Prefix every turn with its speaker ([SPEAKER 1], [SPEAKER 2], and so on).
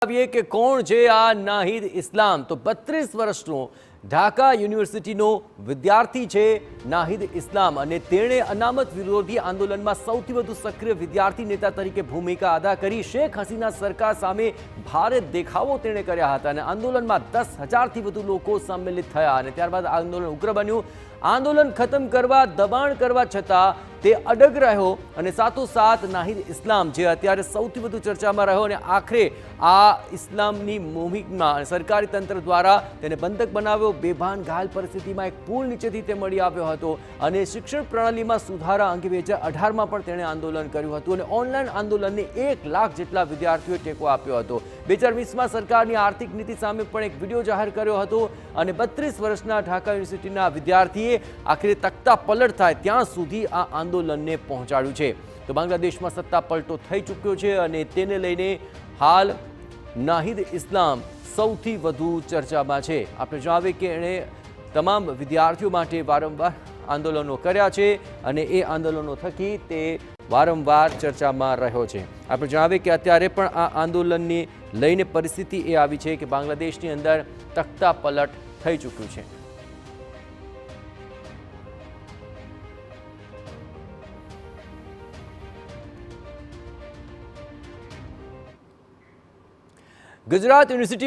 [SPEAKER 1] જણાવીએ કે કોણ છે આ નાહિદ ઇસ્લામ। તો 32 વર્ષનો ઢાકા યુનિવર્સિટીનો વિદ્યાર્થી છે નાહિદ ઇસ્લામ અને તેણે અનામત વિરોધી આંદોલનમાં સૌથી વધુ સક્રિય વિદ્યાર્થી નેતા તરીકે ભૂમિકા અદા કરી। શેખ હસીના સરકાર સામે ભારે દેખાવો તેણે કર્યા હતા અને આંદોલનમાં 10,000થી વધુ લોકો સંમિલિત થયા અને ત્યારબાદ આંદોલન ઉગ્ર બન્યું। આંદોલન ખતમ કરવા દબાણ કરવા છતાં તે અડગ રહ્યો અને સાથોસાથ નાહિદ ઇસ્લામ જે અત્યારે સૌથી વધુ ચર્ચામાં રહ્યો અને આખરે આ ઇસ્લામની મોહિતમાં સરકારી તંત્ર દ્વારા તેને બંધક બનાવ્યો। બેભાન ઘાયલ પરિસ્થિતિમાં એક પુલ નીચેથી તે મળી આવ્યો હતો અને શિક્ષણ પ્રણાલીમાં સુધારા અંગે 2018માં પણ તેણે આંદોલન કર્યું હતું અને ઓનલાઈન આંદોલનને 1 લાખ જેટલા વિદ્યાર્થીઓએ ટેકો આપ્યો હતો। 2020માં સરકારની આર્થિક નીતિ સામે પણ એક વિડીયો જાહેર કર્યો હતો અને 32 વર્ષના ઢાકા યુનિવર્સિટીના વિદ્યાર્થીએ આખરે તખ્તા પલટ થાય ત્યાં સુધી આ આંદોલનને પહોંચાડ્યું છે। તો બાંગ્લાદેશમાં સત્તા પલટો થઈ ચૂક્યો છે અને તેને લઈને હાલ નાહિદ ઇસ્લામ સૌથી વધુ ચર્ચામાં છે। આપણે જણાવીએ કે એણે તમામ વિદ્યાર્થીઓ માટે વારંવાર આંદોલનો કર્યા છે અને એ આંદોલનો થકી તે વારંવાર ચર્ચામાં રહ્યો છે। આપણે જણાવીએ કે અત્યારે પણ આ આંદોલનને લઈને પરિસ્થિતિ એ આવી છે કે બાંગ્લાદેશની અંદર તખ્તા પલટ થઈ ચૂક્યું છે। ગુજરાત યુનિવર્સિટી